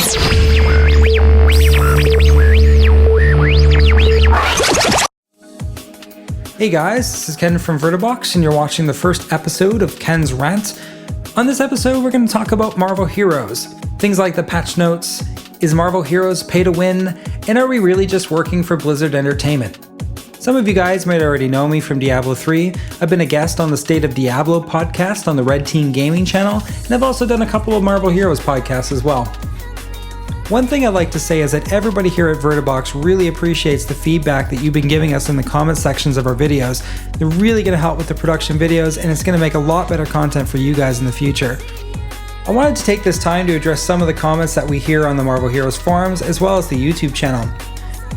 Hey guys, this is Ken from Vertibox, and you're watching the first episode of Ken's Rant. On this episode, we're going to talk about Marvel Heroes. Things like the patch notes, is Marvel Heroes pay to win, and are we really just working for Blizzard Entertainment? Some of you guys might already know me from Diablo 3. I've been a guest on the State of Diablo podcast on the Red Team Gaming channel, and I've also done a couple of Marvel Heroes podcasts as well. One thing I'd like to say is that everybody here at Vertibox really appreciates the feedback that you've been giving us in the comment sections of our videos. They're really going to help with the production videos, and it's going to make a lot better content for you guys in the future. I wanted to take this time to address some of the comments that we hear on the Marvel Heroes forums as well as the YouTube channel.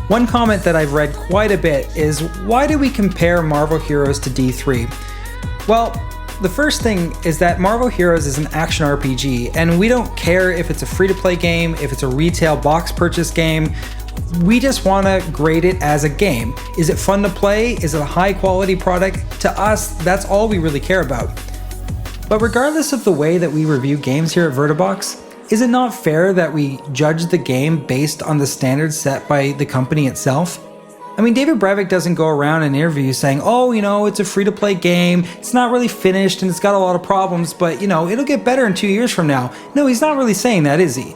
One comment that I've read quite a bit is, why do we compare Marvel Heroes to D3? Well, the first thing is that Marvel Heroes is an action RPG, and we don't care if it's a free-to-play game, if it's a retail box purchase game. We just want to grade it as a game. Is it fun to play? Is it a high-quality product? To us, that's all we really care about. But regardless of the way that we review games here at Vertibox, is it not fair that we judge the game based on the standards set by the company itself? I mean, David Brevik doesn't go around in interviews saying, oh, it's a free-to-play game, it's not really finished and it's got a lot of problems, but, it'll get better in 2 years from now. No, he's not really saying that, is he?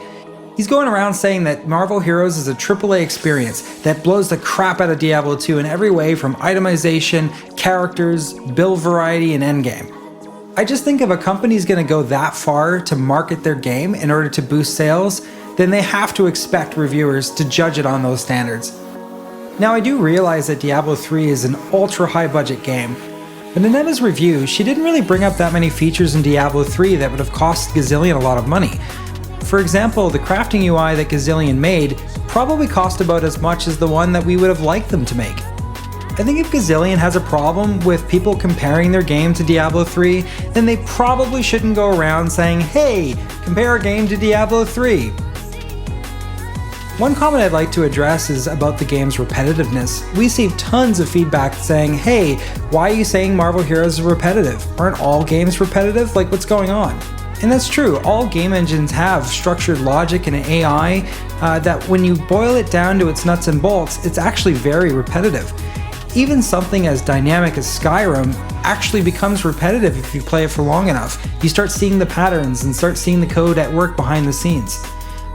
He's going around saying that Marvel Heroes is a AAA experience that blows the crap out of Diablo 2 in every way, from itemization, characters, build variety, and endgame. I just think if a company's going to go that far to market their game in order to boost sales, then they have to expect reviewers to judge it on those standards. Now, I do realize that Diablo 3 is an ultra high budget game, but in Emma's review, she didn't really bring up that many features in Diablo 3 that would have cost Gazillion a lot of money. For example, the crafting UI that Gazillion made probably cost about as much as the one that we would have liked them to make. I think if Gazillion has a problem with people comparing their game to Diablo 3, then they probably shouldn't go around saying, hey, compare our game to Diablo 3. One comment I'd like to address is about the game's repetitiveness. We received tons of feedback saying, hey, why are you saying Marvel Heroes is repetitive? Aren't all games repetitive? Like, what's going on? And that's true, all game engines have structured logic and an AI that when you boil it down to its nuts and bolts, it's actually very repetitive. Even something as dynamic as Skyrim actually becomes repetitive if you play it for long enough. You start seeing the patterns and start seeing the code at work behind the scenes.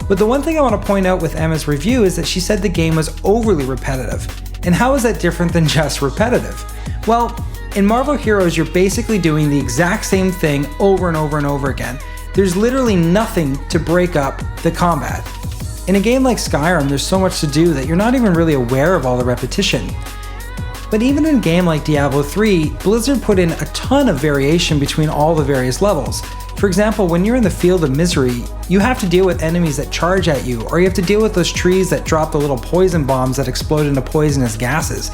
But the one thing I want to point out with Emma's review is that she said the game was overly repetitive. And how is that different than just repetitive? Well, in Marvel Heroes, you're basically doing the exact same thing over and over and over again. There's literally nothing to break up the combat. In a game like Skyrim, there's so much to do that you're not even really aware of all the repetition. But even in a game like Diablo 3, Blizzard put in a ton of variation between all the various levels. For example, when you're in the Field of Misery, you have to deal with enemies that charge at you, or you have to deal with those trees that drop the little poison bombs that explode into poisonous gases.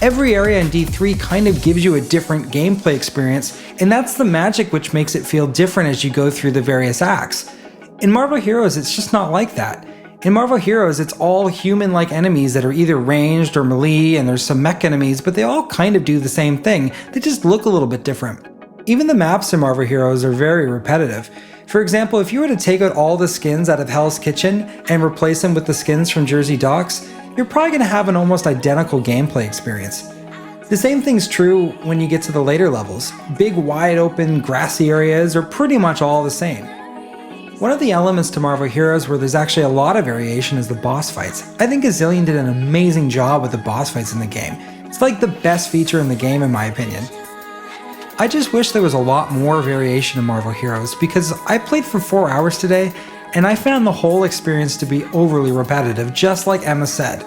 Every area in D3 kind of gives you a different gameplay experience, and that's the magic which makes it feel different as you go through the various acts. In Marvel Heroes, it's just not like that. In Marvel Heroes, it's all human-like enemies that are either ranged or melee, and there's some mech enemies, but they all kind of do the same thing. They just look a little bit different. Even the maps in Marvel Heroes are very repetitive. For example, if you were to take out all the skins out of Hell's Kitchen and replace them with the skins from Jersey Docks, you're probably going to have an almost identical gameplay experience. The same thing's true when you get to the later levels. Big, wide open, grassy areas are pretty much all the same. One of the elements to Marvel Heroes where there's actually a lot of variation is the boss fights. I think Gazillion did an amazing job with the boss fights in the game. It's like the best feature in the game in my opinion. I just wish there was a lot more variation in Marvel Heroes, because I played for 4 hours today and I found the whole experience to be overly repetitive, just like Emma said.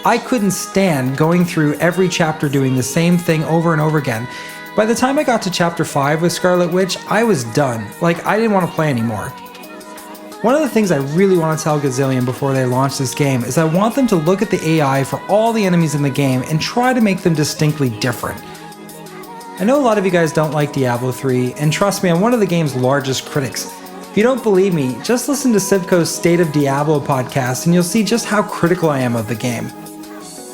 I couldn't stand going through every chapter doing the same thing over and over again. By the time I got to chapter 5 with Scarlet Witch, I was done. Like, I didn't want to play anymore. One of the things I really want to tell Gazillion before they launch this game is I want them to look at the AI for all the enemies in the game and try to make them distinctly different. I know a lot of you guys don't like Diablo 3, and trust me, I'm one of the game's largest critics. If you don't believe me, just listen to Civco's State of Diablo podcast and you'll see just how critical I am of the game.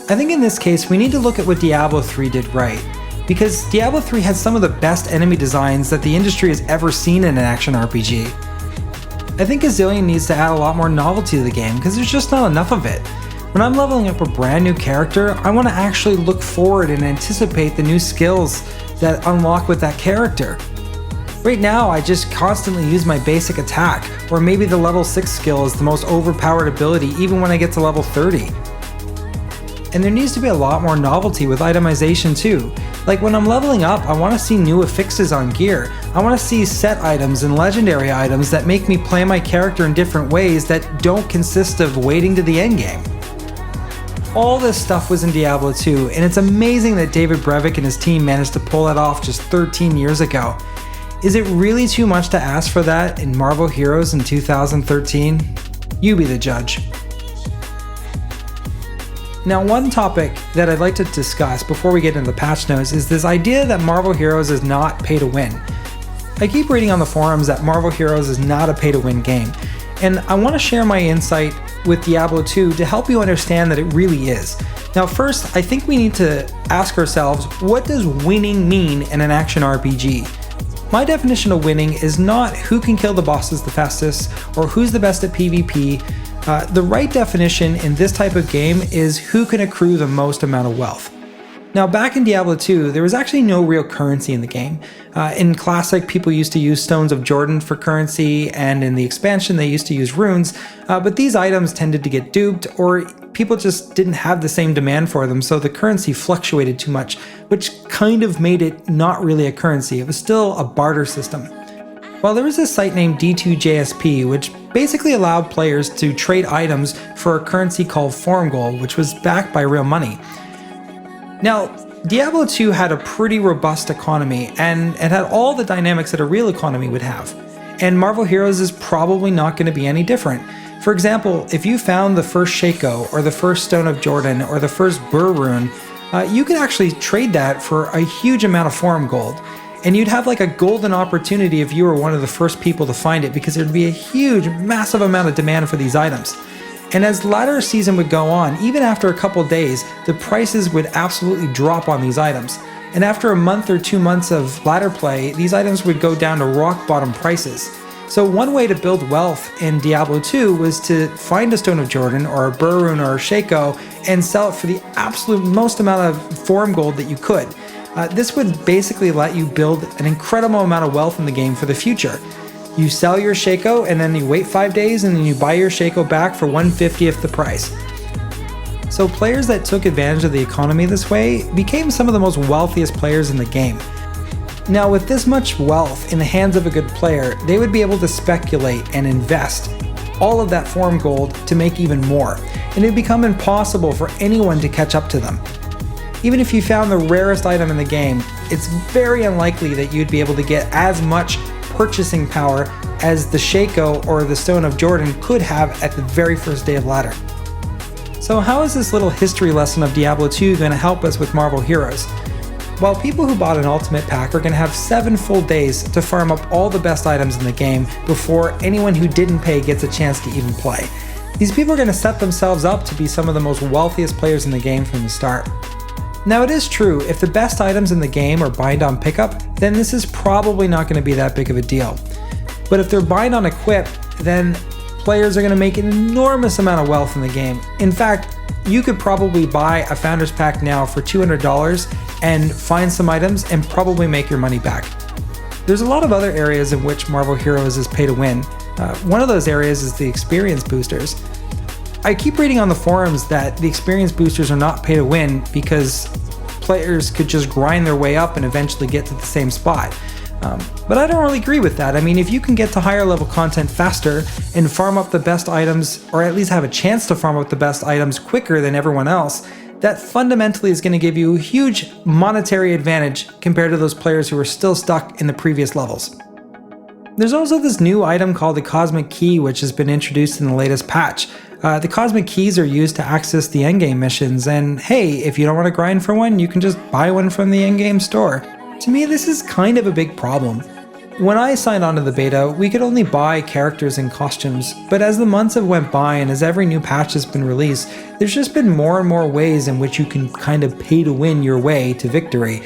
I think in this case, we need to look at what Diablo 3 did right, because Diablo 3 has some of the best enemy designs that the industry has ever seen in an action RPG. I think Gazillion needs to add a lot more novelty to the game because there's just not enough of it. When I'm leveling up a brand new character, I want to actually look forward and anticipate the new skills that unlock with that character. Right now, I just constantly use my basic attack, or maybe the level 6 skill is the most overpowered ability even when I get to level 30. And there needs to be a lot more novelty with itemization too. Like when I'm leveling up, I want to see new affixes on gear. I want to see set items and legendary items that make me play my character in different ways that don't consist of waiting to the endgame. All this stuff was in Diablo 2, and it's amazing that David Brevik and his team managed to pull it off just 13 years ago. Is it really too much to ask for that in Marvel Heroes in 2013? You be the judge. Now, one topic that I'd like to discuss before we get into the patch notes is this idea that Marvel Heroes is not pay to win. I keep reading on the forums that Marvel Heroes is not a pay to win game, and I want to share my insight with Diablo 2 to help you understand that it really is. Now first, I think we need to ask ourselves, what does winning mean in an action RPG? My definition of winning is not who can kill the bosses the fastest or who's the best at PvP. The right definition in this type of game is who can accrue the most amount of wealth. Now back in Diablo 2, there was actually no real currency in the game. In Classic, people used to use Stones of Jordan for currency, and in the expansion they used to use runes, but these items tended to get duped, or people just didn't have the same demand for them, so the currency fluctuated too much, which kind of made it not really a currency. It was still a barter system. Well, there was this site named D2JSP, which basically allowed players to trade items for a currency called Form Gold, which was backed by real money. Now, Diablo 2 had a pretty robust economy, and it had all the dynamics that a real economy would have. And Marvel Heroes is probably not going to be any different. For example, if you found the first Shaco, or the first Stone of Jordan, or the first Burr Rune, you could actually trade that for a huge amount of Form Gold. And you'd have like a golden opportunity if you were one of the first people to find it, because there'd be a huge, massive amount of demand for these items. And as ladder season would go on, even after a couple days, the prices would absolutely drop on these items. And after a month or 2 months of ladder play, these items would go down to rock bottom prices. So one way to build wealth in Diablo 2 was to find a Stone of Jordan or a Burr Rune or a Shaco and sell it for the absolute most amount of Form Gold that you could. This would basically let you build an incredible amount of wealth in the game for the future. You sell your Shaco and then you wait 5 days and then you buy your Shaco back for 1/50th the price. So players that took advantage of the economy this way became some of the most wealthiest players in the game. Now with this much wealth in the hands of a good player, they would be able to speculate and invest all of that Form Gold to make even more, and it would become impossible for anyone to catch up to them. Even if you found the rarest item in the game, it's very unlikely that you'd be able to get as much purchasing power as the Shaco or the Stone of Jordan could have at the very first day of ladder. So how is this little history lesson of Diablo 2 going to help us with Marvel Heroes? Well, people who bought an Ultimate Pack are going to have 7 full days to farm up all the best items in the game before anyone who didn't pay gets a chance to even play. These people are going to set themselves up to be some of the most wealthiest players in the game from the start. Now it is true, if the best items in the game are bind on pickup, then this is probably not going to be that big of a deal. But if they're bind on equip, then players are going to make an enormous amount of wealth in the game. In fact, you could probably buy a Founders Pack now for $200 and find some items and probably make your money back. There's a lot of other areas in which Marvel Heroes is pay to win. One of those areas is the experience boosters. I keep reading on the forums that the experience boosters are not pay to win because players could just grind their way up and eventually get to the same spot. But I don't really agree with that. I mean, if you can get to higher level content faster and farm up the best items, or at least have a chance to farm up the best items quicker than everyone else, that fundamentally is going to give you a huge monetary advantage compared to those players who are still stuck in the previous levels. There's also this new item called the Cosmic Key, which has been introduced in the latest patch. The Cosmic Keys are used to access the endgame missions, and hey, if you don't want to grind for one, you can just buy one from the endgame store. To me, this is kind of a big problem. When I signed on to the beta, we could only buy characters and costumes, but as the months have went by and as every new patch has been released, there's just been more and more ways in which you can kind of pay to win your way to victory.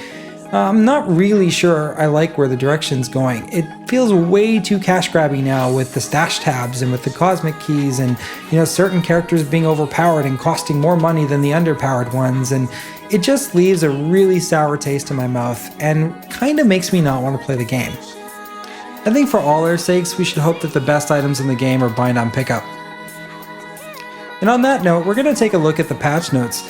I'm not really sure I like where the direction's going. It feels way too cash grabby now with the stash tabs and with the cosmic keys and, certain characters being overpowered and costing more money than the underpowered ones, and it just leaves a really sour taste in my mouth and kind of makes me not want to play the game. I think for all our sakes, we should hope that the best items in the game are bind on pickup. And on that note, we're going to take a look at the patch notes.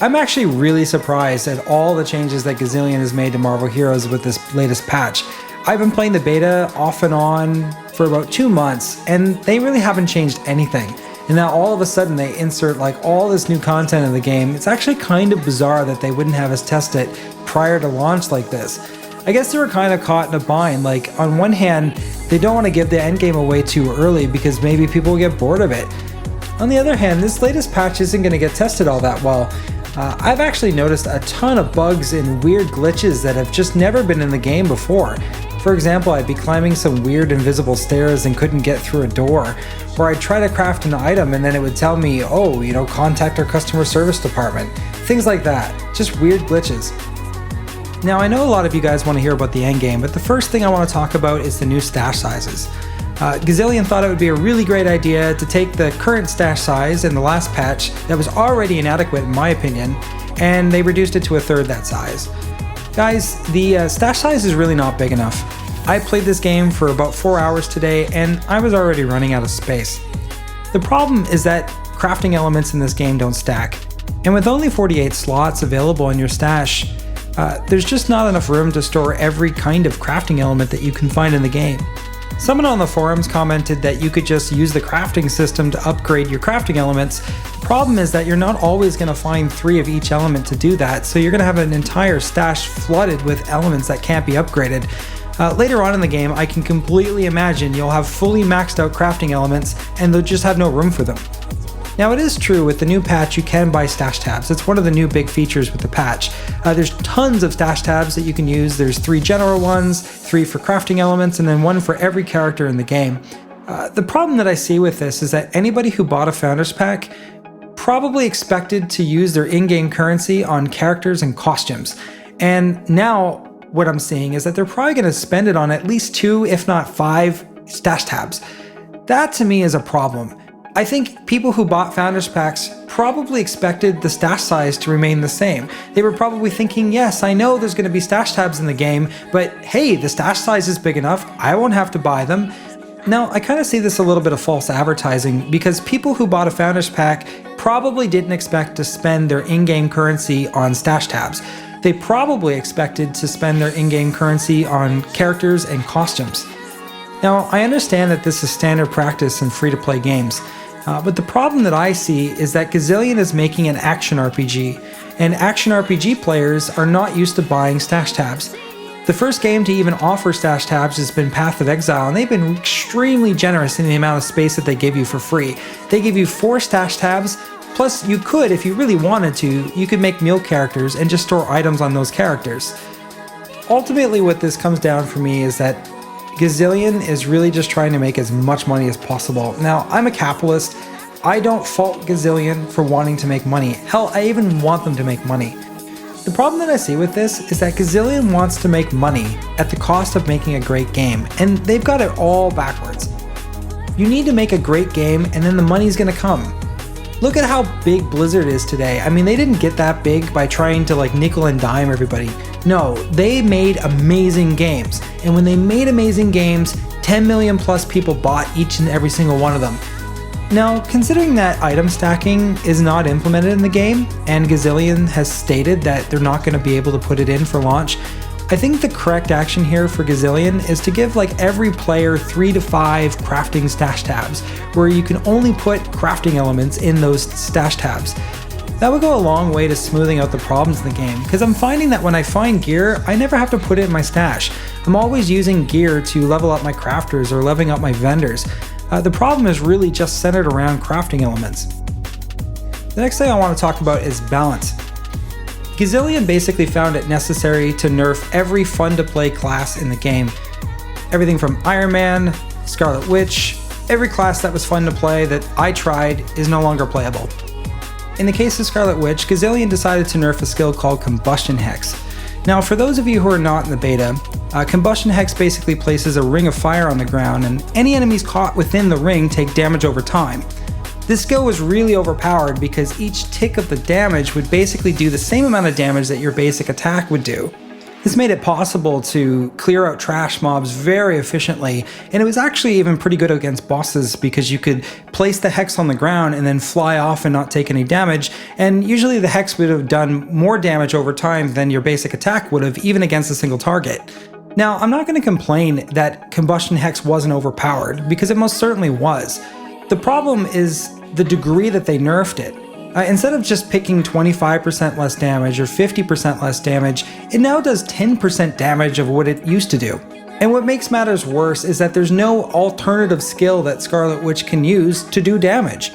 I'm actually really surprised at all the changes that Gazillion has made to Marvel Heroes with this latest patch. I've been playing the beta off and on for about 2 months, and they really haven't changed anything. And now all of a sudden they insert all this new content in the game. It's actually kind of bizarre that they wouldn't have us test it prior to launch like this. I guess they were kind of caught in a bind. On one hand, they don't want to give the endgame away too early because maybe people will get bored of it. On the other hand, this latest patch isn't going to get tested all that well. I've actually noticed a ton of bugs and weird glitches that have just never been in the game before. For example, I'd be climbing some weird invisible stairs and couldn't get through a door, or I'd try to craft an item and then it would tell me, contact our customer service department. Things like that, just weird glitches. Now, I know a lot of you guys want to hear about the endgame, but the first thing I want to talk about is the new stash sizes. Gazillion thought it would be a really great idea to take the current stash size in the last patch that was already inadequate in my opinion, and they reduced it to 1/3 that size. Guys, the stash size is really not big enough. I played this game for about 4 hours today and I was already running out of space. The problem is that crafting elements in this game don't stack, and with only 48 slots available in your stash, there's just not enough room to store every kind of crafting element that you can find in the game. Someone on the forums commented that you could just use the crafting system to upgrade your crafting elements. The problem is that you're not always going to find 3 of each element to do that, so you're going to have an entire stash flooded with elements that can't be upgraded. Later on in the game, I can completely imagine you'll have fully maxed out crafting elements and they'll just have no room for them. Now, it is true with the new patch you can buy stash tabs. It's one of the new big features with the patch. There's tons of stash tabs that you can use. There's 3 general ones, 3 for crafting elements, and then 1 for every character in the game. The problem that I see with this is that anybody who bought a Founders Pack probably expected to use their in-game currency on characters and costumes. And now what I'm seeing is that they're probably going to spend it on at least 2, if not 5 stash tabs. That to me is a problem. I think people who bought Founders Packs probably expected the stash size to remain the same. They were probably thinking, yes, I know there's going to be stash tabs in the game, but hey, the stash size is big enough, I won't have to buy them. Now, I kind of see this a little bit of false advertising because people who bought a Founders Pack probably didn't expect to spend their in-game currency on stash tabs. They probably expected to spend their in-game currency on characters and costumes. Now, I understand that this is standard practice in free-to-play games, but the problem that I see is that Gazillion is making an action RPG, and action RPG players are not used to buying stash tabs. The first game to even offer stash tabs has been Path of Exile, and they've been extremely generous in the amount of space that they give you for free. They give you 4 stash tabs, plus you could, if you really wanted to, you could make meal characters and just store items on those characters. Ultimately, what this comes down for me is that Gazillion is really just trying to make as much money as possible. Now, I'm a capitalist. I don't fault Gazillion for wanting to make money. Hell, I even want them to make money. The problem that I see with this is that Gazillion wants to make money at the cost of making a great game, and they've got it all backwards. You need to make a great game, and then the money's gonna come. Look at how big Blizzard is today. I mean, they didn't get that big by trying to nickel and dime everybody. No, they made amazing games. And when they made amazing games, 10 million plus people bought each and every single one of them. Now, considering that item stacking is not implemented in the game, and Gazillion has stated that they're not going to be able to put it in for launch, I think the correct action here for Gazillion is to give every player 3 to 5 crafting stash tabs, where you can only put crafting elements in those stash tabs. That would go a long way to smoothing out the problems in the game, because I'm finding that when I find gear, I never have to put it in my stash. I'm always using gear to level up my crafters or leveling up my vendors. The problem is really just centered around crafting elements. The next thing I want to talk about is balance. Gazillion basically found it necessary to nerf every fun-to-play class in the game. Everything from Iron Man, Scarlet Witch, every class that was fun to play that I tried is no longer playable. In the case of Scarlet Witch, Gazillion decided to nerf a skill called Combustion Hex. Now, for those of you who are not in the beta, Combustion Hex basically places a ring of fire on the ground, and any enemies caught within the ring take damage over time. This skill was really overpowered because each tick of the damage would basically do the same amount of damage that your basic attack would do. This made it possible to clear out trash mobs very efficiently, and it was actually even pretty good against bosses because you could place the hex on the ground and then fly off and not take any damage, and usually the hex would have done more damage over time than your basic attack would have, even against a single target. Now, I'm not going to complain that Combustion Hex wasn't overpowered, because it most certainly was. The problem is the degree that they nerfed it. Instead of just picking 25% less damage or 50% less damage, it now does 10% damage of what it used to do. And what makes matters worse is that there's no alternative skill that Scarlet Witch can use to do damage.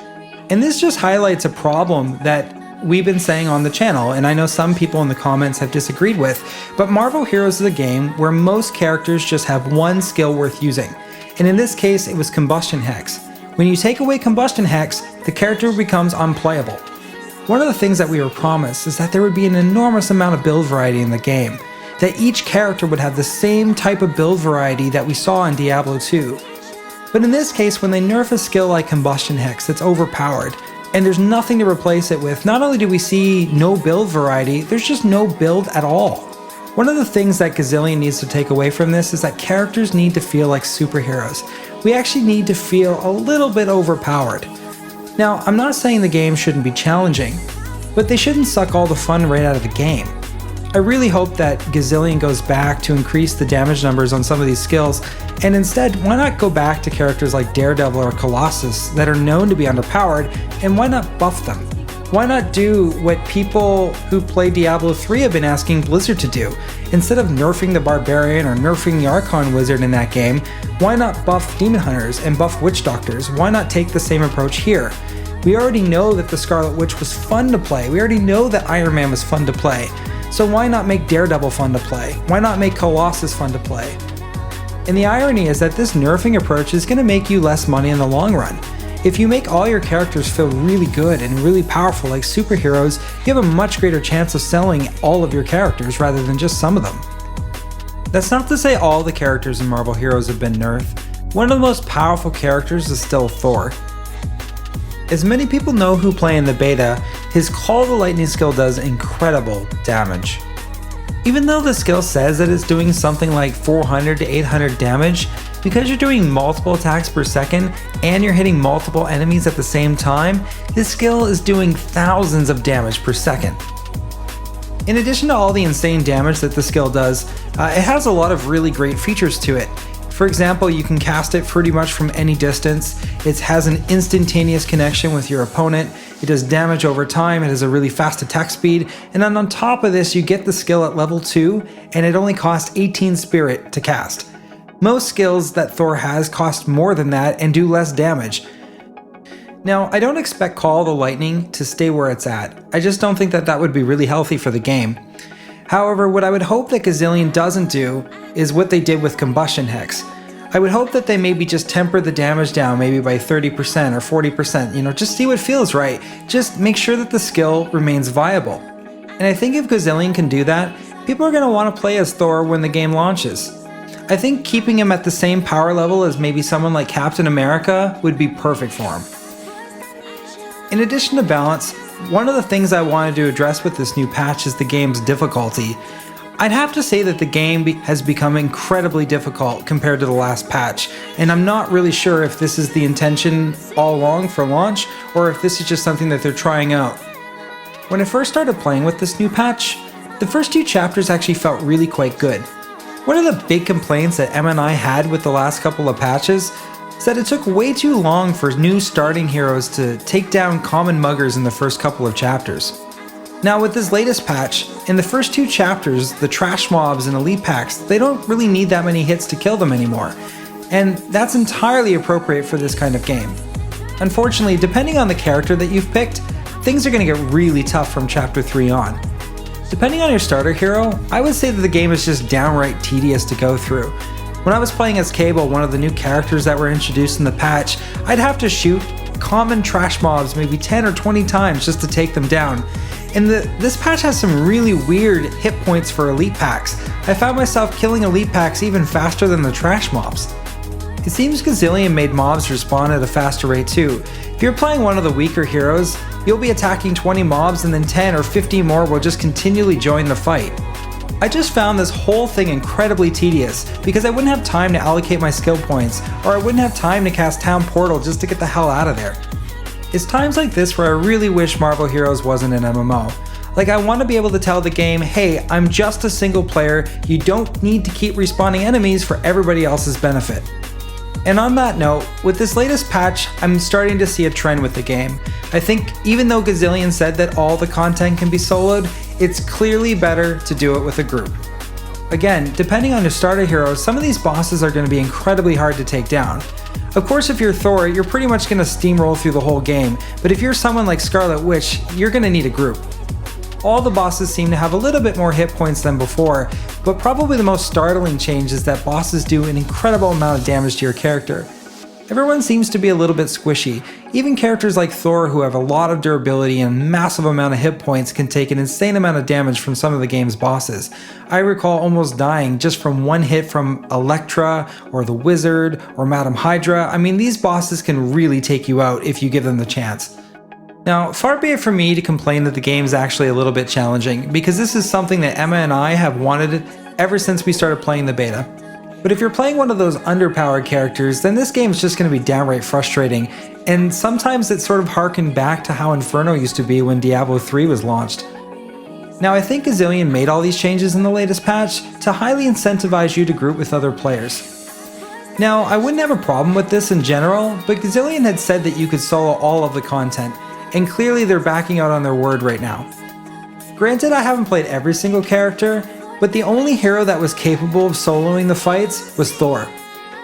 And this just highlights a problem that we've been saying on the channel, and I know some people in the comments have disagreed with, but Marvel Heroes is a game where most characters just have one skill worth using. And in this case, it was Combustion Hex. When you take away Combustion Hex, the character becomes unplayable. One of the things that we were promised is that there would be an enormous amount of build variety in the game, that each character would have the same type of build variety that we saw in Diablo 2. But in this case, when they nerf a skill like Combustion Hex, it's overpowered, and there's nothing to replace it with, not only do we see no build variety, there's just no build at all. One of the things that Gazillion needs to take away from this is that characters need to feel like superheroes. We actually need to feel a little bit overpowered. Now, I'm not saying the game shouldn't be challenging, but they shouldn't suck all the fun right out of the game. I really hope that Gazillion goes back to increase the damage numbers on some of these skills, and instead, why not go back to characters like Daredevil or Colossus that are known to be underpowered, and why not buff them? Why not do what people who play Diablo 3 have been asking Blizzard to do? Instead of nerfing the Barbarian or nerfing the Archon Wizard in that game, why not buff Demon Hunters and buff Witch Doctors? Why not take the same approach here? We already know that the Scarlet Witch was fun to play. We already know that Iron Man was fun to play. So why not make Daredevil fun to play? Why not make Colossus fun to play? And the irony is that this nerfing approach is going to make you less money in the long run. If you make all your characters feel really good and really powerful like superheroes, you have a much greater chance of selling all of your characters rather than just some of them. That's not to say all the characters in Marvel Heroes have been nerfed. One of the most powerful characters is still Thor. As many people know who play in the beta, his Call the Lightning skill does incredible damage. Even though the skill says that it's doing something like 400 to 800 damage, because you're doing multiple attacks per second and you're hitting multiple enemies at the same time, this skill is doing thousands of damage per second. In addition to all the insane damage that the skill does, it has a lot of really great features to it. For example, you can cast it pretty much from any distance. It has an instantaneous connection with your opponent. It does damage over time. It has a really fast attack speed. And then on top of this, you get the skill at level 2, and it only costs 18 spirit to cast. Most skills that Thor has cost more than that and do less damage. Now, I don't expect Call the Lightning to stay where it's at. I just don't think that that would be really healthy for the game. However, what I would hope that Gazillion doesn't do is what they did with Combustion Hex. I would hope that they maybe just temper the damage down maybe by 30% or 40%, just see what feels right. Just make sure that the skill remains viable. And I think if Gazillion can do that, people are going to want to play as Thor when the game launches. I think keeping him at the same power level as maybe someone like Captain America would be perfect for him. In addition to balance, one of the things I wanted to address with this new patch is the game's difficulty. I'd have to say that the game has become incredibly difficult compared to the last patch, and I'm not really sure if this is the intention all along for launch, or if this is just something that they're trying out. When I first started playing with this new patch, the first 2 chapters actually felt really quite good. One of the big complaints that Emma and I had with the last couple of patches is that it took way too long for new starting heroes to take down common muggers in the first couple of chapters. Now with this latest patch, in the first 2 chapters, the trash mobs and elite packs, they don't really need that many hits to kill them anymore. And that's entirely appropriate for this kind of game. Unfortunately, depending on the character that you've picked, things are going to get really tough from chapter 3 on. Depending on your starter hero, I would say that the game is just downright tedious to go through. When I was playing as Cable, one of the new characters that were introduced in the patch, I'd have to shoot common trash mobs maybe 10 or 20 times just to take them down. And this patch has some really weird hit points for elite packs. I found myself killing elite packs even faster than the trash mobs. It seems Gazillion made mobs respawn at a faster rate too. If you're playing one of the weaker heroes, you'll be attacking 20 mobs and then 10 or 15 more will just continually join the fight. I just found this whole thing incredibly tedious because I wouldn't have time to allocate my skill points, or I wouldn't have time to cast Town Portal just to get the hell out of there. It's times like this where I really wish Marvel Heroes wasn't an MMO. Like, I want to be able to tell the game, hey, I'm just a single player, you don't need to keep respawning enemies for everybody else's benefit. And on that note, with this latest patch, I'm starting to see a trend with the game. I think even though Gazillion said that all the content can be soloed, it's clearly better to do it with a group. Again, depending on your starter hero, some of these bosses are going to be incredibly hard to take down. Of course, if you're Thor, you're pretty much going to steamroll through the whole game, but if you're someone like Scarlet Witch, you're going to need a group. All the bosses seem to have a little bit more hit points than before, but probably the most startling change is that bosses do an incredible amount of damage to your character. Everyone seems to be a little bit squishy. Even characters like Thor, who have a lot of durability and a massive amount of hit points, can take an insane amount of damage from some of the game's bosses. I recall almost dying just from one hit from Elektra, or the Wizard, or Madam Hydra. I mean, these bosses can really take you out if you give them the chance. Now, far be it from me to complain that the game is actually a little bit challenging, because this is something that Emma and I have wanted ever since we started playing the beta. But if you're playing one of those underpowered characters, then this game is just going to be downright frustrating, and sometimes it's sort of harkened back to how Inferno used to be when Diablo 3 was launched. Now, I think Gazillion made all these changes in the latest patch to highly incentivize you to group with other players. Now, I wouldn't have a problem with this in general, but Gazillion had said that you could solo all of the content, and clearly they're backing out on their word right now. Granted, I haven't played every single character, but the only hero that was capable of soloing the fights was Thor.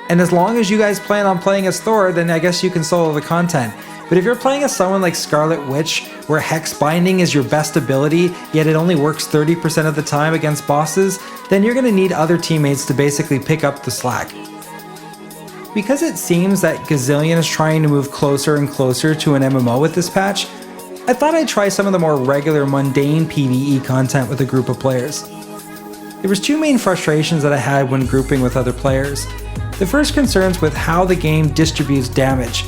And as long as you guys plan on playing as Thor, then I guess you can solo the content. But if you're playing as someone like Scarlet Witch, where Hex Binding is your best ability, yet it only works 30% of the time against bosses, then you're going to need other teammates to basically pick up the slack. Because it seems that Gazillion is trying to move closer and closer to an MMO with this patch, I thought I'd try some of the more regular, mundane PvE content with a group of players. There was two main frustrations that I had when grouping with other players. The first concerns with how the game distributes damage.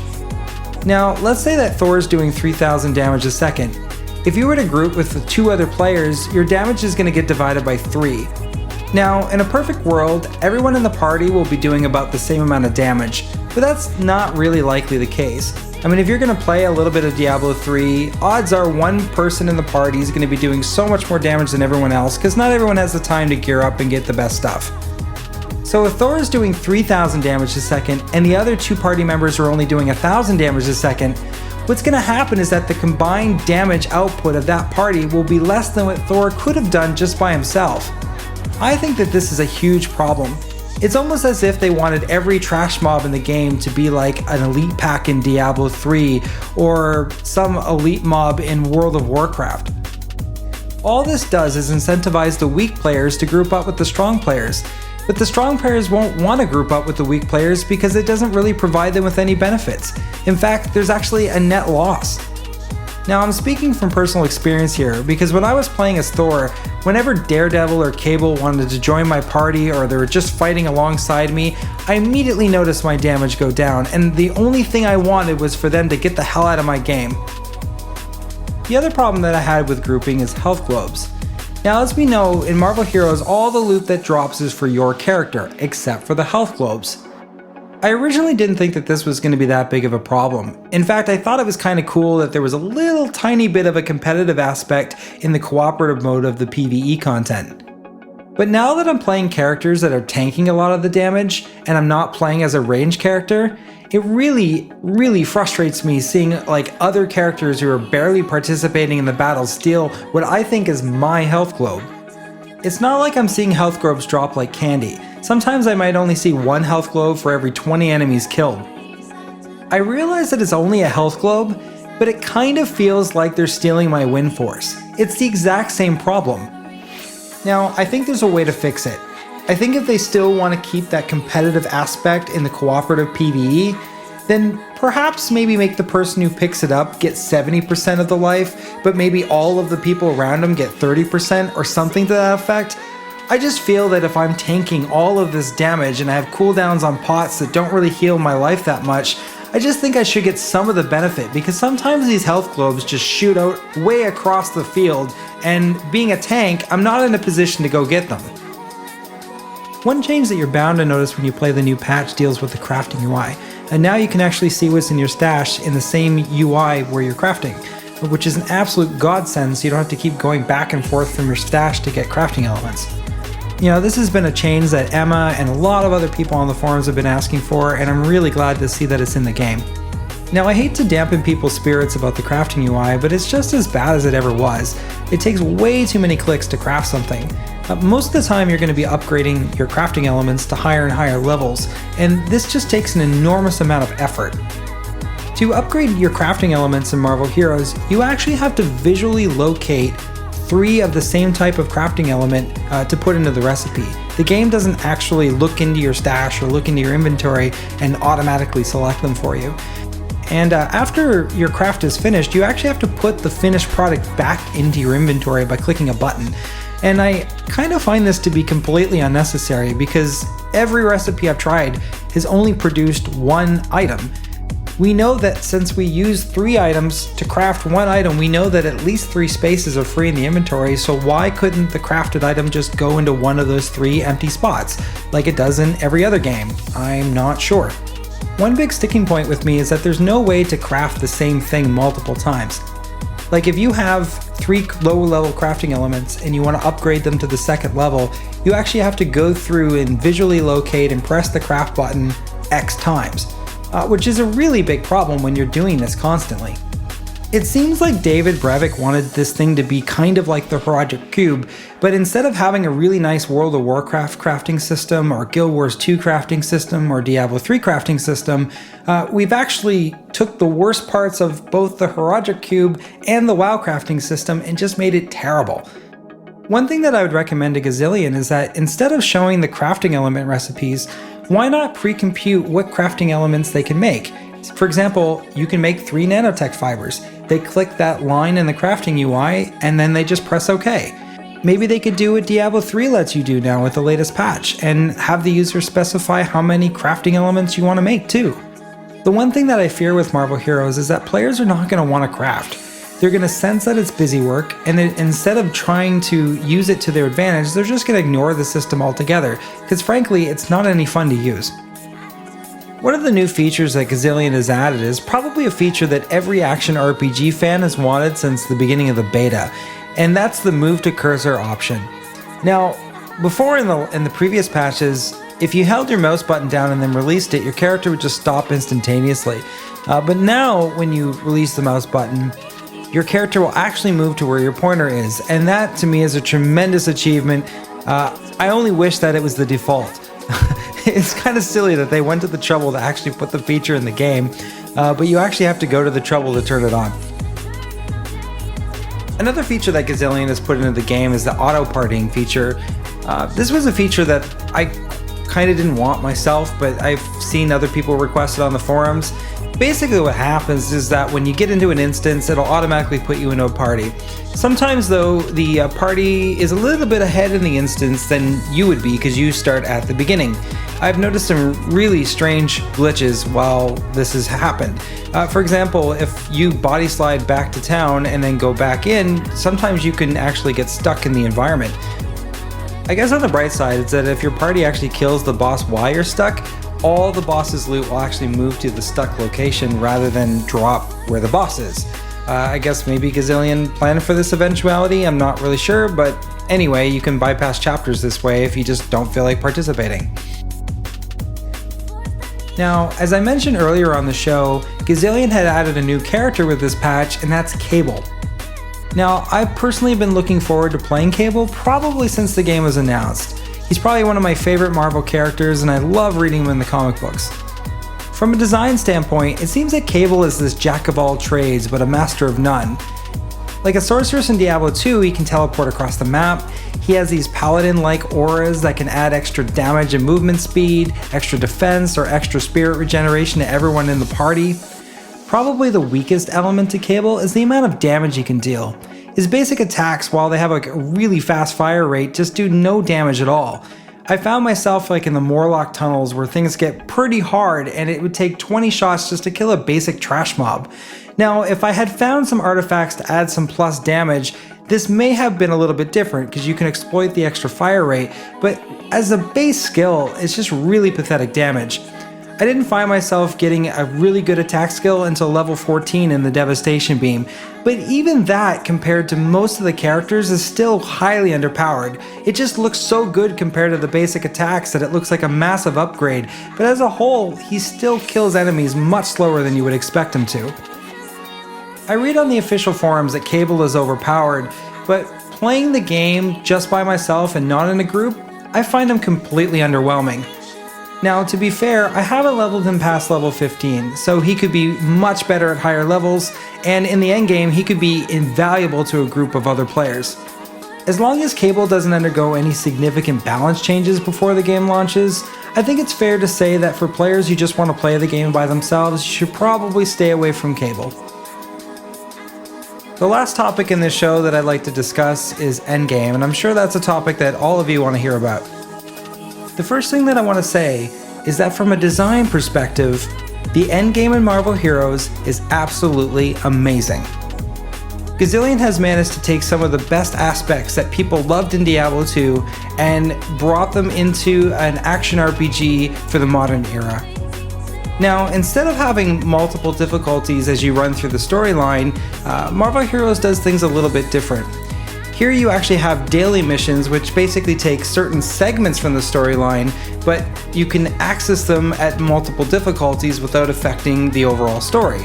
Now, let's say that Thor is doing 3,000 damage a second. If you were to group with the two other players, your damage is going to get divided by 3. Now, in a perfect world, everyone in the party will be doing about the same amount of damage, but that's not really likely the case. I mean, if you're going to play a little bit of Diablo 3, odds are one person in the party is going to be doing so much more damage than everyone else, because not everyone has the time to gear up and get the best stuff. So if Thor is doing 3,000 damage a second, and the other two party members are only doing 1,000 damage a second, what's going to happen is that the combined damage output of that party will be less than what Thor could have done just by himself. I think that this is a huge problem. It's almost as if they wanted every trash mob in the game to be like an elite pack in Diablo 3 or some elite mob in World of Warcraft. All this does is incentivize the weak players to group up with the strong players, but the strong players won't want to group up with the weak players because it doesn't really provide them with any benefits. In fact, there's actually a net loss. Now, I'm speaking from personal experience here, because when I was playing as Thor, whenever Daredevil or Cable wanted to join my party or they were just fighting alongside me, I immediately noticed my damage go down, and the only thing I wanted was for them to get the hell out of my game. The other problem that I had with grouping is health globes. Now, as we know, in Marvel Heroes, all the loot that drops is for your character, except for the health globes. I originally didn't think that this was going to be that big of a problem. In fact, I thought it was kind of cool that there was a little tiny bit of a competitive aspect in the cooperative mode of the PvE content. But now that I'm playing characters that are tanking a lot of the damage, and I'm not playing as a ranged character, it really frustrates me seeing like other characters who are barely participating in the battle steal what I think is my health globe. It's not like I'm seeing health globes drop like candy. Sometimes I might only see one health globe for every 20 enemies killed. I realize that it's only a health globe, but it kind of feels like they're stealing my win force. It's the exact same problem. Now, I think there's a way to fix it. I think if they still want to keep that competitive aspect in the cooperative PvE, then perhaps maybe make the person who picks it up get 70% of the life, but maybe all of the people around them get 30% or something to that effect. I just feel that if I'm tanking all of this damage and I have cooldowns on pots that don't really heal my life that much, I just think I should get some of the benefit, because sometimes these health globes just shoot out way across the field, and being a tank, I'm not in a position to go get them. One change that you're bound to notice when you play the new patch deals with the crafting UI, and now you can actually see what's in your stash in the same UI where you're crafting, which is an absolute godsend, so you don't have to keep going back and forth from your stash to get crafting elements. You know, this has been a change that Emma and a lot of other people on the forums have been asking for, and I'm really glad to see that it's in the game. Now, I hate to dampen people's spirits about the crafting UI, but it's just as bad as it ever was. It takes way too many clicks to craft something. Most of the time you're going to be upgrading your crafting elements to higher and higher levels, and this just takes an enormous amount of effort. To upgrade your crafting elements in Marvel Heroes, you actually have to visually locate 3 of the same type of crafting element to put into the recipe. The game doesn't actually look into your stash or look into your inventory and automatically select them for you. And after your craft is finished, you actually have to put the finished product back into your inventory by clicking a button. And I kind of find this to be completely unnecessary, because every recipe I've tried has only produced 1 item. We know that since we use 3 items to craft 1 item, we know that at least 3 spaces are free in the inventory, so why couldn't the crafted item just go into one of those 3 empty spots, like it does in every other game? I'm not sure. One big sticking point with me is that there's no way to craft the same thing multiple times. Like, if you have 3 low-level crafting elements and you want to upgrade them to the 2nd level, you actually have to go through and visually locate and press the craft button X times. Which is a really big problem when you're doing this constantly. It seems like David Brevik wanted this thing to be kind of like the Heroic Cube, but instead of having a really nice World of Warcraft crafting system, or Guild Wars 2 crafting system, or Diablo 3 crafting system, we've actually took the worst parts of both the Heroic Cube and the WoW crafting system and just made it terrible. One thing that I would recommend to Gazillion is that instead of showing the crafting element recipes, why not pre-compute what crafting elements they can make? For example, you can make 3 nanotech fibers. They click that line in the crafting UI and then they just press OK. Maybe they could do what Diablo 3 lets you do now with the latest patch, and have the user specify how many crafting elements you want to make too. The one thing that I fear with Marvel Heroes is that players are not going to want to craft. They're going to sense that it's busy work, and instead of trying to use it to their advantage, they're just going to ignore the system altogether, because frankly, it's not any fun to use. One of the new features that Gazillion has added is probably a feature that every action RPG fan has wanted since the beginning of the beta, and that's the move to cursor option. Now, before in the previous patches, if you held your mouse button down and then released it, your character would just stop instantaneously. But now, when you release the mouse button, your character will actually move to where your pointer is, and that to me is a tremendous achievement. I only wish that it was the default. It's kind of silly that they went to the trouble to actually put the feature in the game, but you actually have to go to the trouble to turn it on. Another feature that Gazillion has put into the game is the auto-partying feature. This was a feature that I kind of didn't want myself, but I've seen other people request it on the forums. Basically what happens is that when you get into an instance, it'll automatically put you into a party. Sometimes though, the party is a little bit ahead in the instance than you would be because you start at the beginning. I've noticed some really strange glitches while this has happened. For example, if you body slide back to town and then go back in, sometimes you can actually get stuck in the environment. I guess on the bright side, it's that if your party actually kills the boss while you're stuck, all the boss's loot will actually move to the stuck location rather than drop where the boss is. I guess maybe Gazillion planned for this eventuality, I'm not really sure, but anyway, you can bypass chapters this way if you just don't feel like participating. Now, as I mentioned earlier on the show, Gazillion had added a new character with this patch, and that's Cable. Now, I've personally been looking forward to playing Cable probably since the game was announced. He's probably one of my favorite Marvel characters, and I love reading him in the comic books. From a design standpoint, it seems that Cable is this jack of all trades, but a master of none. Like a sorceress in Diablo 2, he can teleport across the map. He has these paladin-like auras that can add extra damage and movement speed, extra defense, or extra spirit regeneration to everyone in the party. Probably the weakest element to Cable is the amount of damage he can deal. His basic attacks, while they have like a really fast fire rate, just do no damage at all. I found myself like in the Morlock tunnels where things get pretty hard and it would take 20 shots just to kill a basic trash mob. Now, if I had found some artifacts to add some plus damage, this may have been a little bit different because you can exploit the extra fire rate, but as a base skill, it's just really pathetic damage. I didn't find myself getting a really good attack skill until level 14 in the Devastation Beam, but even that compared to most of the characters is still highly underpowered. It just looks so good compared to the basic attacks that it looks like a massive upgrade, but as a whole, he still kills enemies much slower than you would expect him to. I read on the official forums that Cable is overpowered, but playing the game just by myself and not in a group, I find him completely underwhelming. Now, to be fair, I haven't leveled him past level 15, so he could be much better at higher levels, and in the endgame, he could be invaluable to a group of other players. As long as Cable doesn't undergo any significant balance changes before the game launches, I think it's fair to say that for players who just want to play the game by themselves, you should probably stay away from Cable. The last topic in this show that I'd like to discuss is Endgame, and I'm sure that's a topic that all of you want to hear about. The first thing that I want to say is that from a design perspective, the endgame in Marvel Heroes is absolutely amazing. Gazillion has managed to take some of the best aspects that people loved in Diablo 2 and brought them into an action RPG for the modern era. Now, instead of having multiple difficulties as you run through the storyline, Marvel Heroes does things a little bit different. Here you actually have daily missions which basically take certain segments from the storyline, but you can access them at multiple difficulties without affecting the overall story.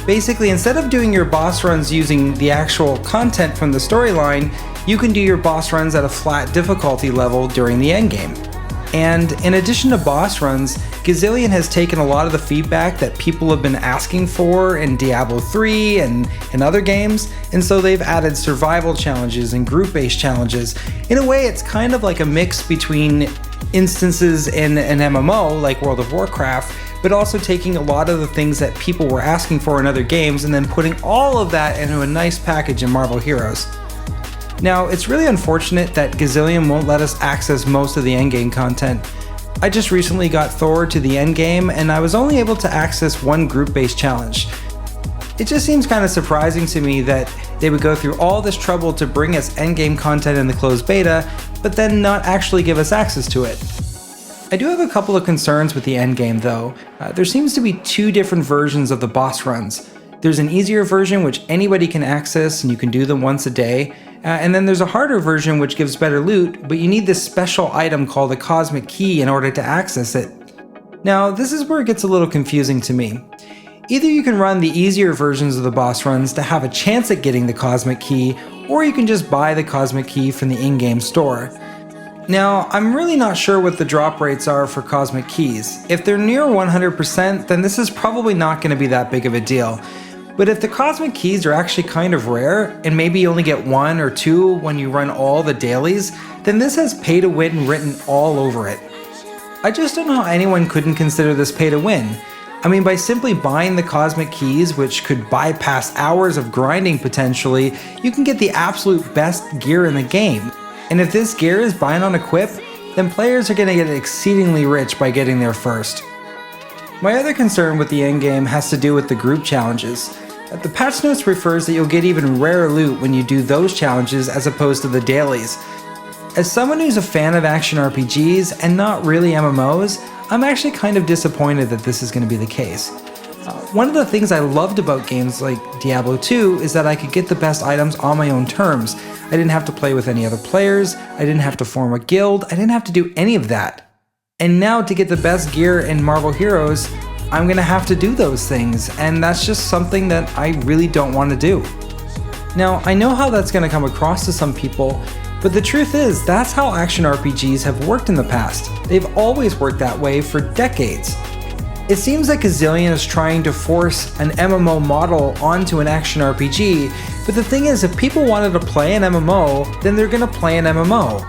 Basically, instead of doing your boss runs using the actual content from the storyline, you can do your boss runs at a flat difficulty level during the endgame. And in addition to boss runs, Gazillion has taken a lot of the feedback that people have been asking for in Diablo 3 and other games, and so they've added survival challenges and group-based challenges. In a way, it's kind of like a mix between instances in an MMO like World of Warcraft, but also taking a lot of the things that people were asking for in other games and then putting all of that into a nice package in Marvel Heroes. Now, it's really unfortunate that Gazillion won't let us access most of the endgame content. I just recently got Thor to the endgame and I was only able to access one group-based challenge. It just seems kind of surprising to me that they would go through all this trouble to bring us endgame content in the closed beta, but then not actually give us access to it. I do have a couple of concerns with the endgame though. There seems to be two different versions of the boss runs. There's an easier version which anybody can access and you can do them once a day, and then there's a harder version which gives better loot, but you need this special item called the Cosmic Key in order to access it. Now, this is where it gets a little confusing to me. Either you can run the easier versions of the boss runs to have a chance at getting the Cosmic Key, or you can just buy the Cosmic Key from the in-game store. Now, I'm really not sure what the drop rates are for Cosmic Keys. If they're near 100%, then this is probably not going to be that big of a deal. But if the Cosmic Keys are actually kind of rare, and maybe you only get 1 or 2 when you run all the dailies, then this has pay to win written all over it. I just don't know how anyone couldn't consider this pay to win. I mean, by simply buying the Cosmic Keys, which could bypass hours of grinding potentially, you can get the absolute best gear in the game. And if this gear is buy on equip, then players are going to get exceedingly rich by getting there first. My other concern with the endgame has to do with the group challenges. The patch notes refers that you'll get even rarer loot when you do those challenges as opposed to the dailies. As someone who's a fan of action RPGs and not really MMOs, I'm actually kind of disappointed that this is going to be the case. One of the things I loved about games like Diablo 2 is that I could get the best items on my own terms. I didn't have to play with any other players, I didn't have to form a guild, I didn't have to do any of that. And now to get the best gear in Marvel Heroes, I'm gonna have to do those things, and that's just something that I really don't want to do. Now, I know how that's gonna come across to some people, but the truth is, that's how action RPGs have worked in the past. They've always worked that way for decades. It seems like Gazillion is trying to force an MMO model onto an action RPG But the thing is, if people wanted to play an MMO, then they're gonna play an MMO.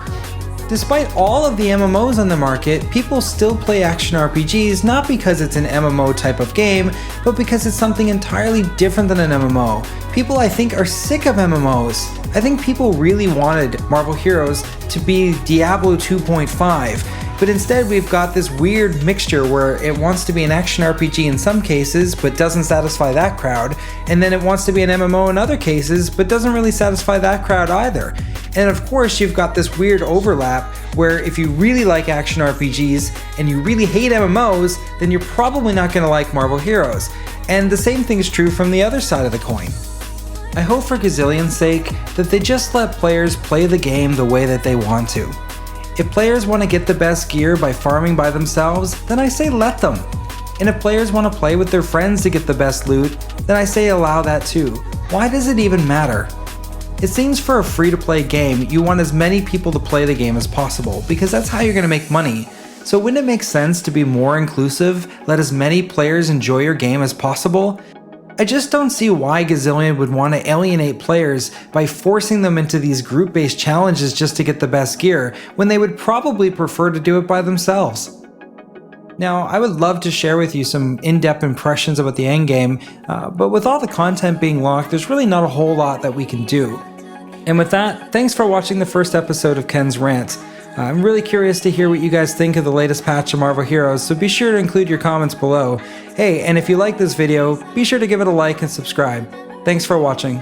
Despite all of the MMOs on the market, people still play action RPGs not because it's an MMO type of game, but because it's something entirely different than an MMO. People, I think, are sick of MMOs. I think people really wanted Marvel Heroes to be Diablo 2.5, but instead we've got this weird mixture where it wants to be an action RPG in some cases, but doesn't satisfy that crowd, and then it wants to be an MMO in other cases, but doesn't really satisfy that crowd either. And of course, you've got this weird overlap where if you really like action RPGs and you really hate MMOs, then you're probably not going to like Marvel Heroes. And the same thing is true from the other side of the coin. I hope for Gazillion's sake that they just let players play the game the way that they want to. If players want to get the best gear by farming by themselves, then I say let them. And if players want to play with their friends to get the best loot, then I say allow that too. Why does it even matter? It seems for a free-to-play game, you want as many people to play the game as possible, because that's how you're going to make money. So wouldn't it make sense to be more inclusive, let as many players enjoy your game as possible? I just don't see why Gazillion would want to alienate players by forcing them into these group-based challenges just to get the best gear, when they would probably prefer to do it by themselves. Now, I would love to share with you some in-depth impressions about the endgame, but with all the content being locked, there's really not a whole lot that we can do. And with that, thanks for watching the first episode of Ken's Rant. I'm really curious to hear what you guys think of the latest patch of Marvel Heroes, so be sure to include your comments below. Hey, and if you like this video, be sure to give it a like and subscribe. Thanks for watching.